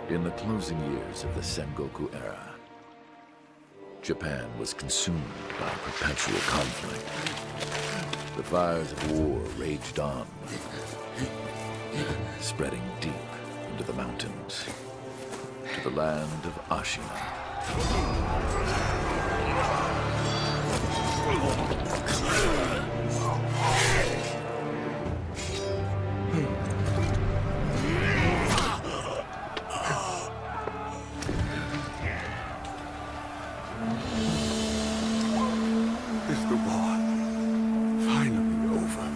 In the closing years of the Sengoku era, Japan was consumed by perpetual conflict. The fires of war raged on, spreading deep into the mountains, to the land of Ashina. Is the war finally over?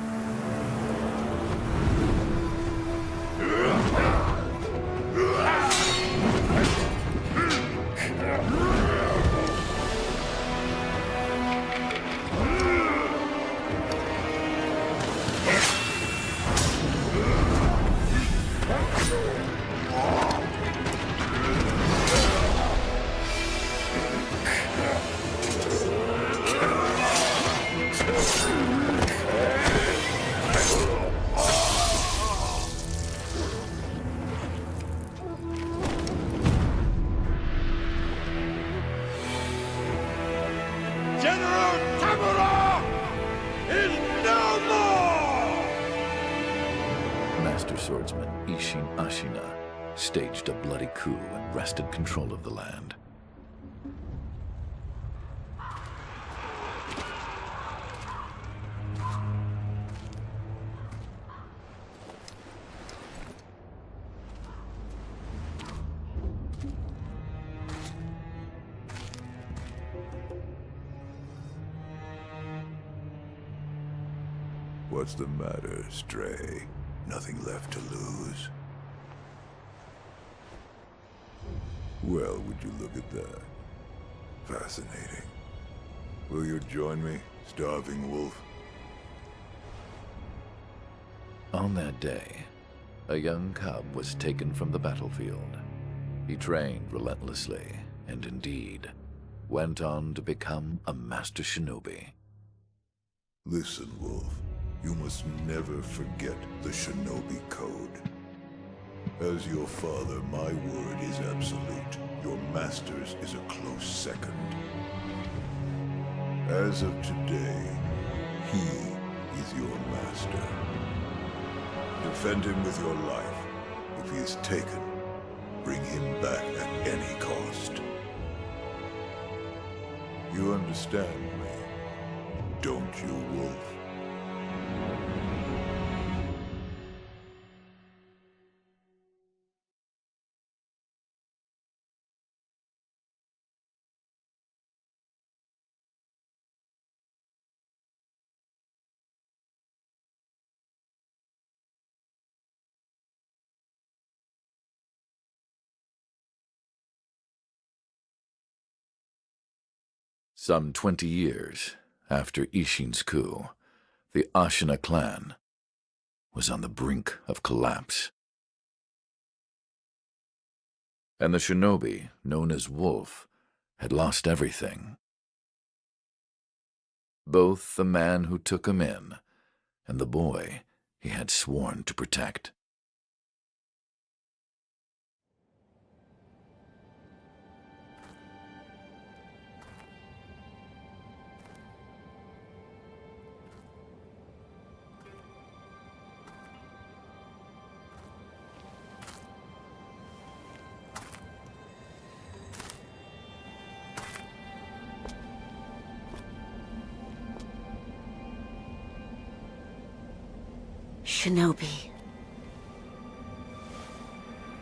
Master swordsman Isshin Ashina staged a bloody coup and wrested control of the land. What's the matter, Stray? Nothing left to lose? Well, would you look at that? Fascinating. Will you join me, starving wolf? On that day, a young cub was taken from the battlefield. He trained relentlessly, and indeed, went on to become a master shinobi. Listen, Wolf. You must never forget the shinobi code. As your father, my word is absolute. Your master's is a close second. As of today, he is your master. Defend him with your life. If he is taken, bring him back at any cost. You understand me, don't you, Wolf? Some 20 years after Isshin's coup, the Ashina clan was on the brink of collapse. And the shinobi, known as Wolf, had lost everything. Both the man who took him in and the boy he had sworn to protect. Shinobi,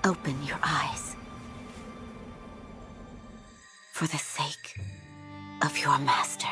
open your eyes. For the sake of your master.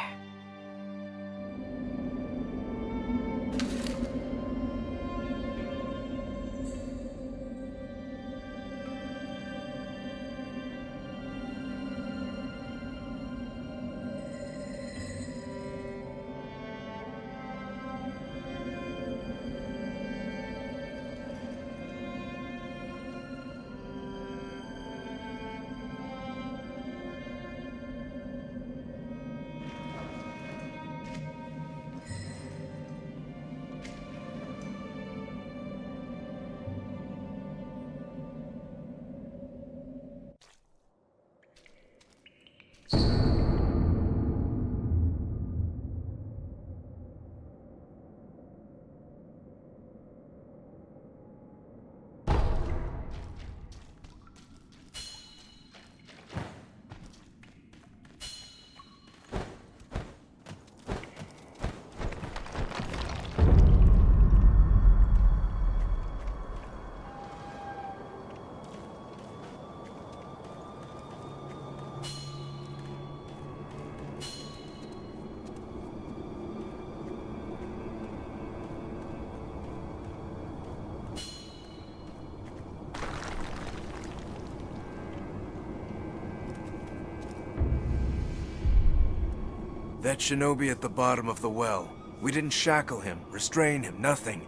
That shinobi at the bottom of the well. We didn't shackle him, restrain him, nothing.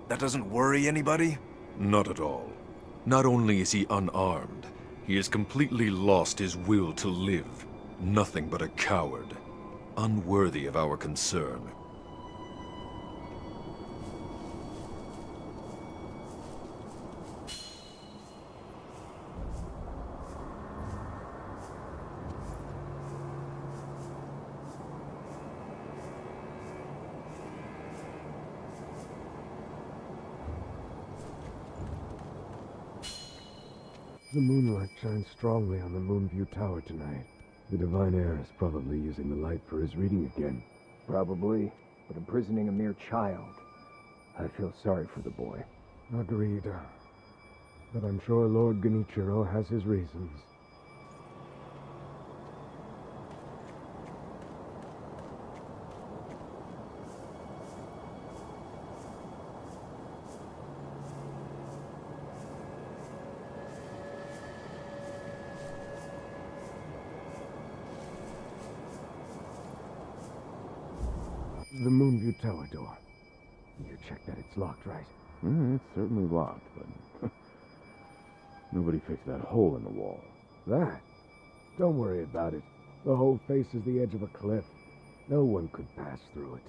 That doesn't worry anybody? Not at all. Not only is he unarmed, he has completely lost his will to live. Nothing but a coward. Unworthy of our concern. The moonlight shines strongly on the Moonview Tower tonight. The Divine Heir is probably using the light for his reading again. Probably, but imprisoning a mere child. I feel sorry for the boy. Agreed. But I'm sure Lord Genichiro has his reasons. The Moonview Tower door. You checked that it's locked, right? It's certainly locked, but nobody fixed that hole in the wall. That? Don't worry about it. The hole faces the edge of a cliff. No one could pass through it.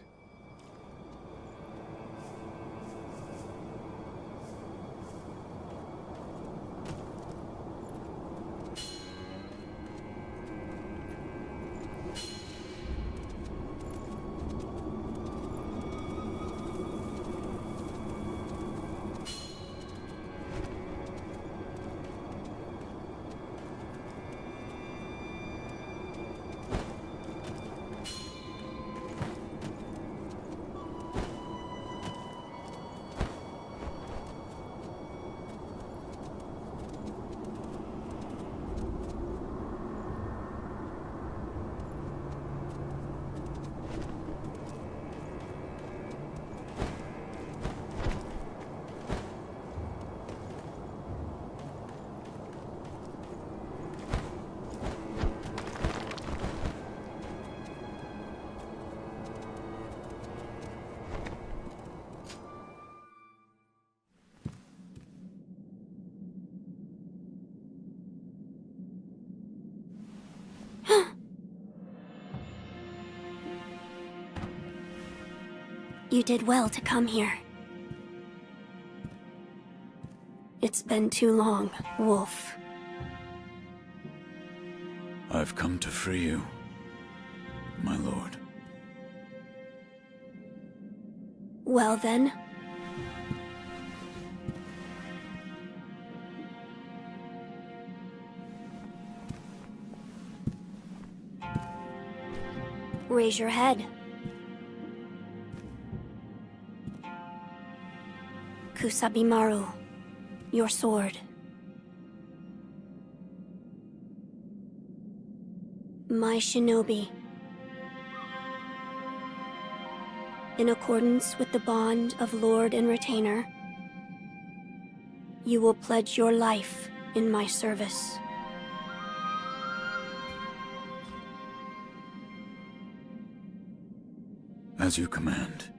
You did well to come here. It's been too long, Wolf. I've come to free you, my lord. Well then. Raise your head. Kusabimaru, your sword. My shinobi. In accordance with the bond of Lord and Retainer, you will pledge your life in my service. As you command.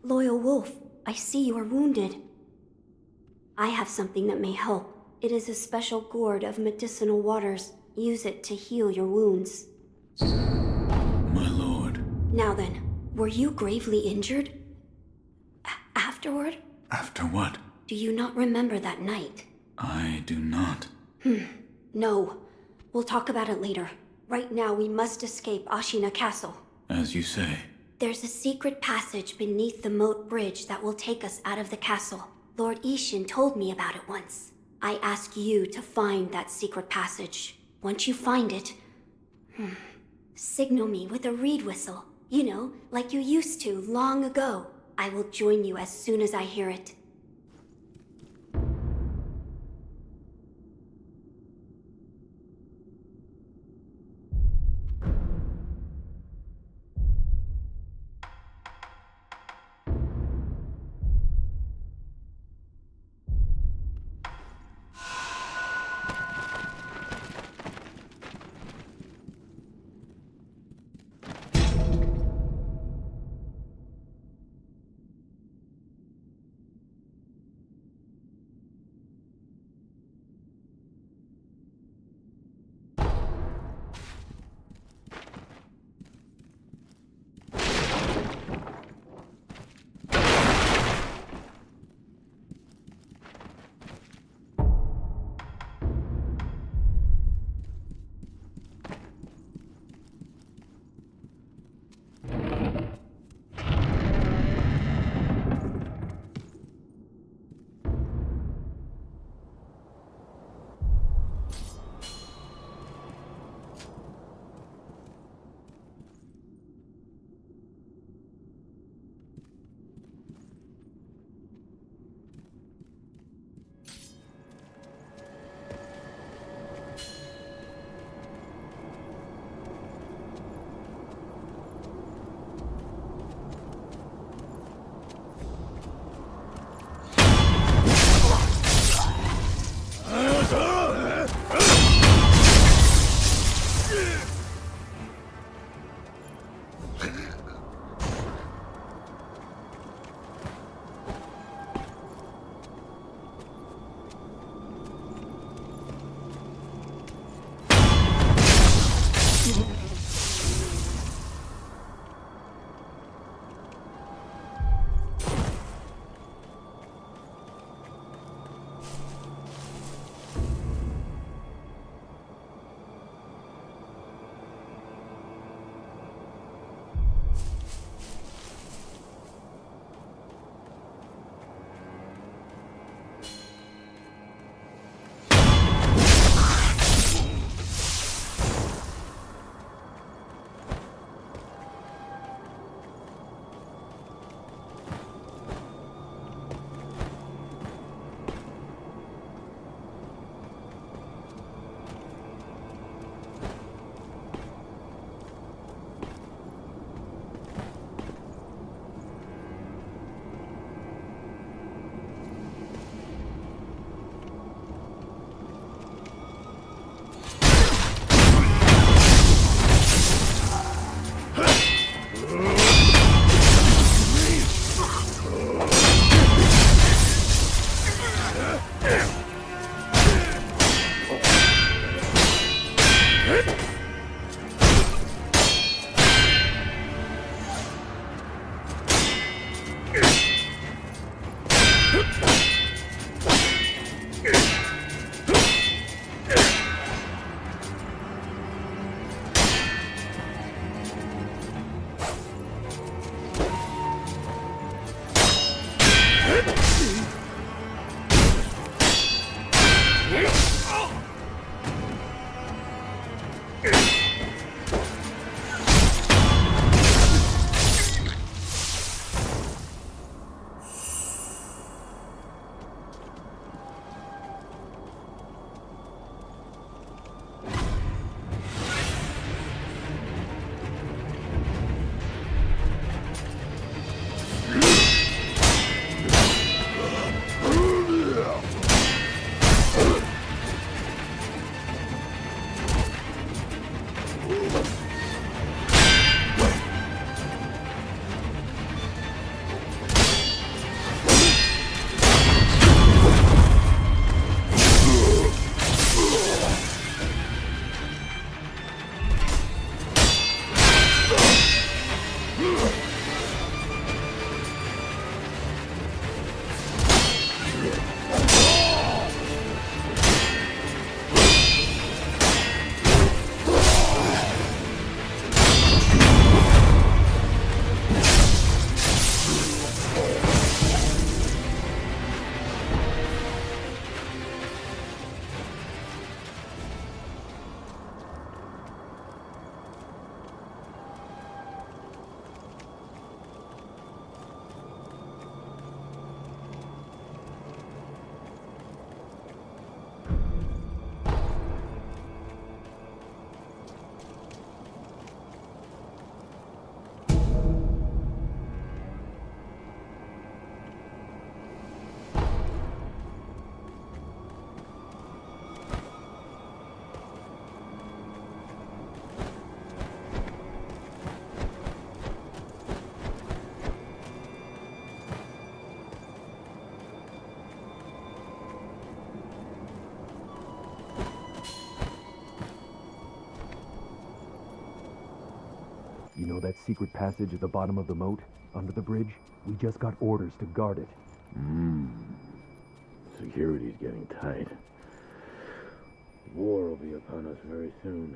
Loyal Wolf, I see you are wounded. I have something that may help. It is a special gourd of medicinal waters. Use it to heal your wounds. My lord. Now then, were you gravely injured? Afterward? After what? Do you not remember that night? I do not. No. We'll talk about it later. Right now, we must escape Ashina Castle. As you say. There's a secret passage beneath the moat bridge that will take us out of the castle. Lord Ishin told me about it once. I ask you to find that secret passage. Once you find it, signal me with a reed whistle. You know, like you used to long ago. I will join you as soon as I hear it. know that secret passage at the bottom of the moat, under the bridge? We just got orders to guard it. Security's getting tight. War will be upon us very soon.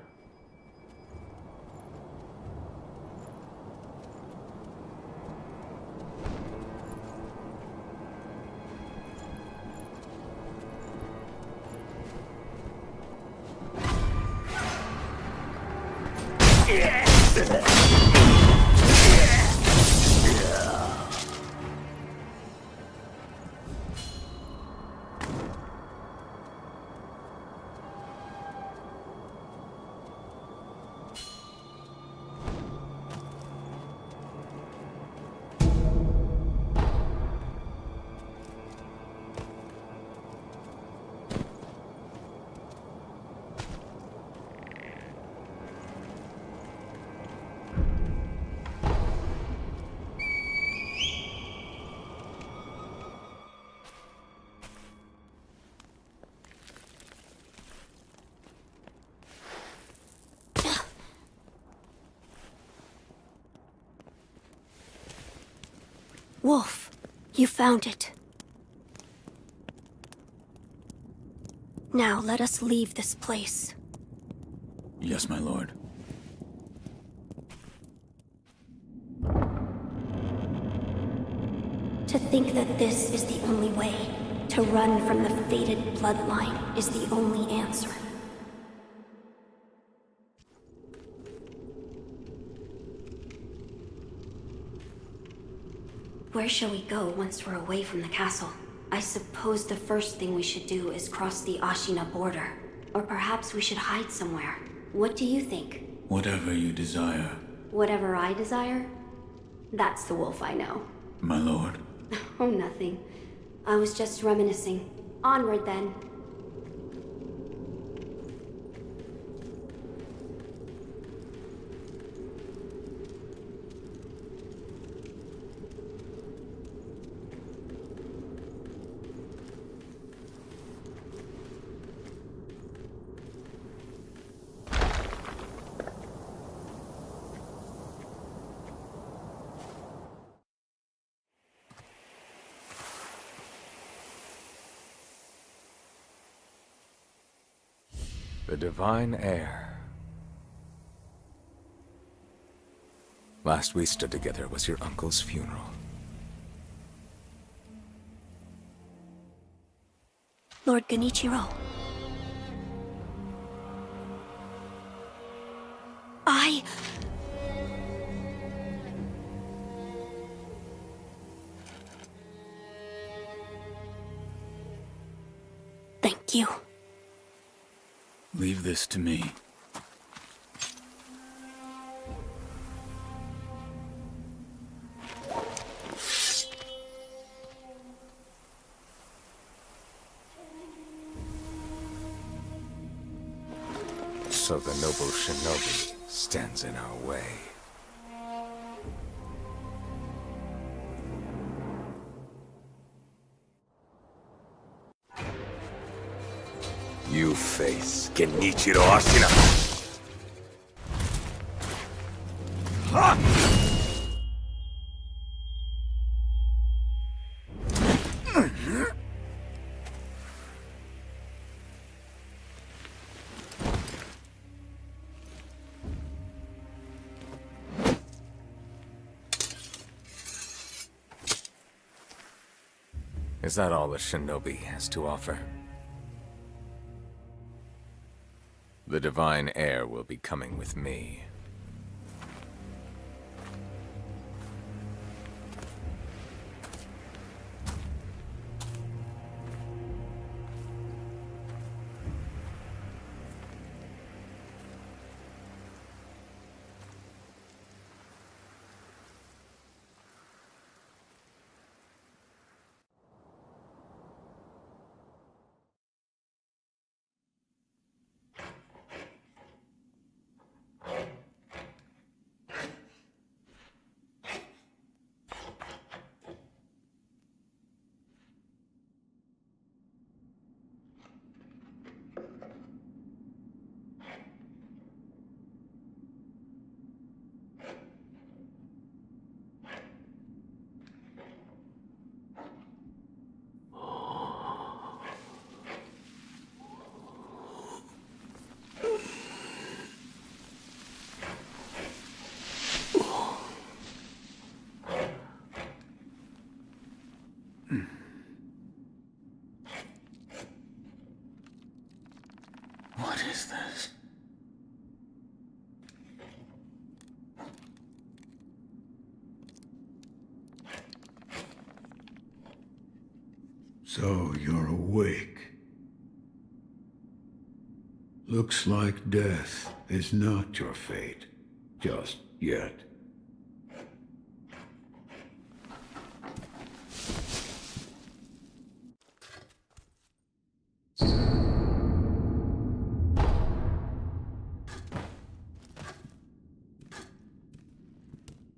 Wolf, you found it. Now let us leave this place. Yes, my lord. To think that this is the only way, to run from the fated bloodline, is the only answer. Where shall we go once we're away from the castle? I suppose the first thing we should do is cross the Ashina border. Or perhaps we should hide somewhere. What do you think? Whatever you desire. Whatever I desire? That's the wolf I know. My lord. Oh, nothing. I was just reminiscing. Onward, then. The divine heir. Last we stood together was your uncle's funeral. Lord Genichiro. Thank you. Leave this to me. So the noble shinobi stands in our way. You face Genichiro Ashina. Is that all the shinobi has to offer? The divine heir will be coming with me. So you're awake. Looks like death is not your fate. Just yet.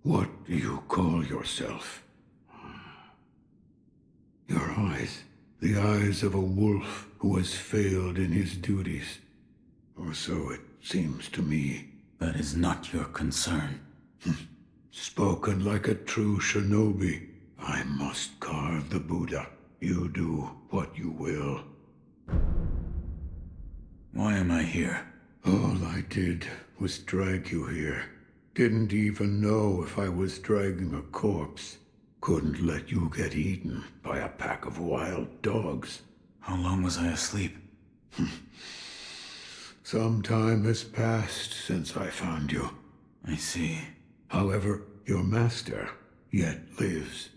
What do you call yourself? Your eyes. The eyes of a wolf who has failed in his duties. Or so it seems to me. That is not your concern. Spoken like a true shinobi. I must carve the Buddha. You do what you will. Why am I here? All I did was drag you here. Didn't even know if I was dragging a corpse. Couldn't let you get eaten by a pack of wild dogs. How long was I asleep? Some time has passed since I found you. I see. However, your master yet lives.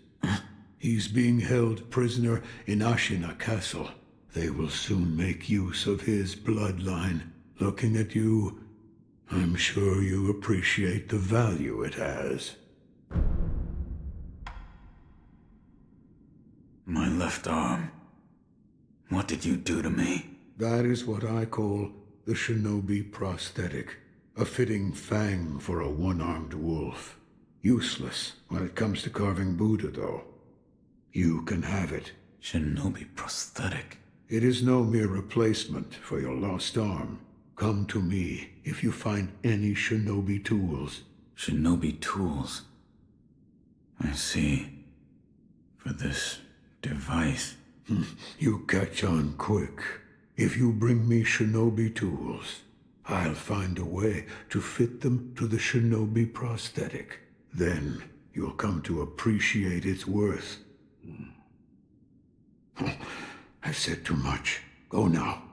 He's being held prisoner in Ashina Castle. They will soon make use of his bloodline. Looking at you, I'm sure you appreciate the value it has. My left arm. What did you do to me? That is what I call the shinobi prosthetic. A fitting fang for a one-armed wolf. Useless when it comes to carving Buddha, though. You can have it. Shinobi prosthetic? It is no mere replacement for your lost arm. Come to me if you find any shinobi tools. Shinobi tools? I see. For this device. You catch on quick. If you bring me shinobi tools, I'll find a way to fit them to the shinobi prosthetic. Then you'll come to appreciate its worth. I've said too much. Go now.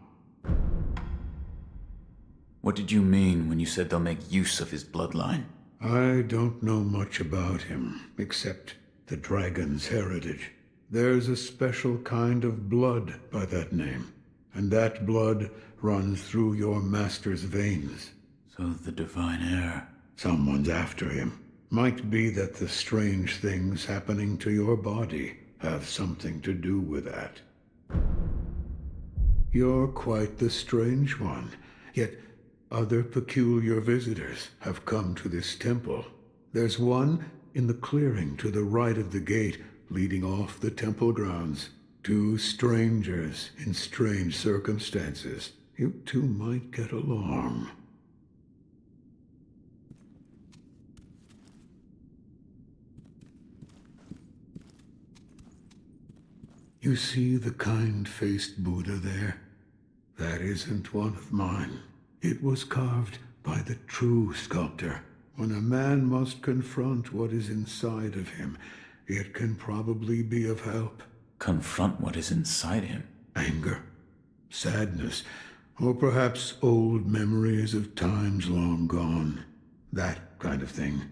What did you mean when you said they'll make use of his bloodline? I don't know much about him, except the dragon's heritage. There's a special kind of blood by that name, and that blood runs through your master's veins. So the divine heir... Someone's after him. Might be that the strange things happening to your body have something to do with that. You're quite the strange one, yet other peculiar visitors have come to this temple. There's one in the clearing to the right of the gate leading off the temple grounds. Two strangers in strange circumstances. You two might get along. You see the kind-faced Buddha there? That isn't one of mine. It was carved by the true sculptor. When a man must confront what is inside of him, it can probably be of help. Confront what is inside him? Anger, sadness, or perhaps old memories of times long gone. That kind of thing.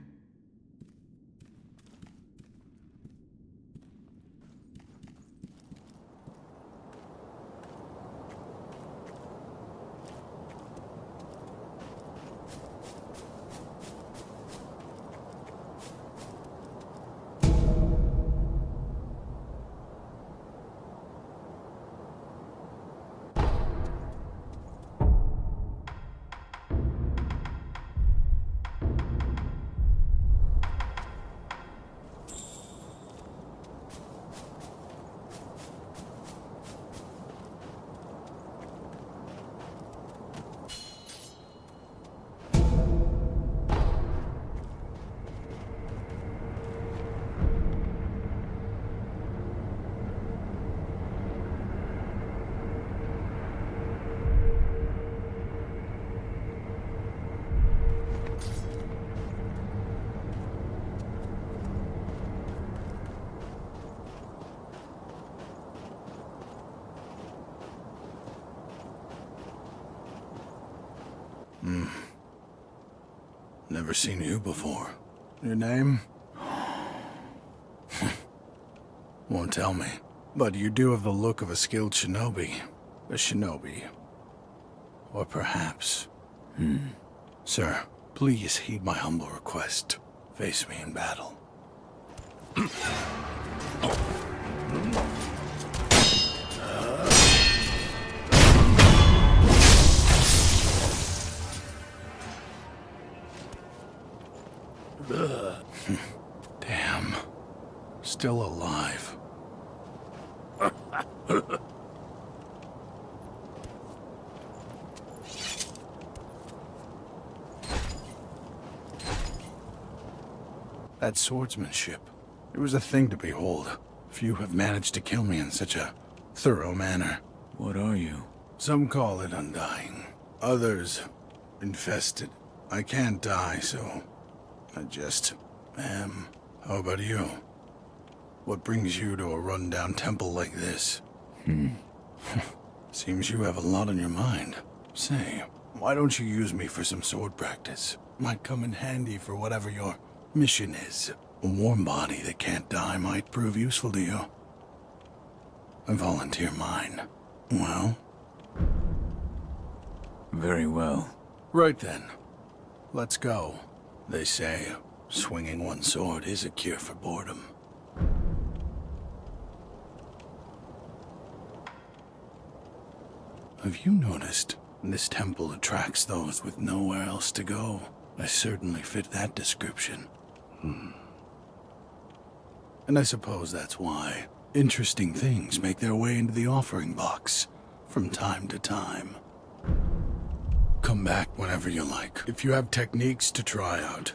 Never seen you before. Your name? Won't tell me. But you do have the look of a skilled shinobi. A shinobi. Or perhaps... Sir, please heed my humble request. Face me in battle. Damn. Still alive. That swordsmanship. It was a thing to behold. Few have managed to kill me in such a thorough manner. What are you? Some call it undying. Others, infested. I can't die, so I just am. How about you? What brings you to a rundown temple like this? Seems you have a lot on your mind. Say, why don't you use me for some sword practice? Might come in handy for whatever your mission is. A warm body that can't die might prove useful to you. I volunteer mine. Well? Very well. Right then. Let's go. They say swinging one sword is a cure for boredom. Have you noticed? This temple attracts those with nowhere else to go. I certainly fit that description. And I suppose that's why interesting things make their way into the offering box from time to time. Come back whenever you like, if you have techniques to try out.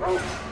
Oh!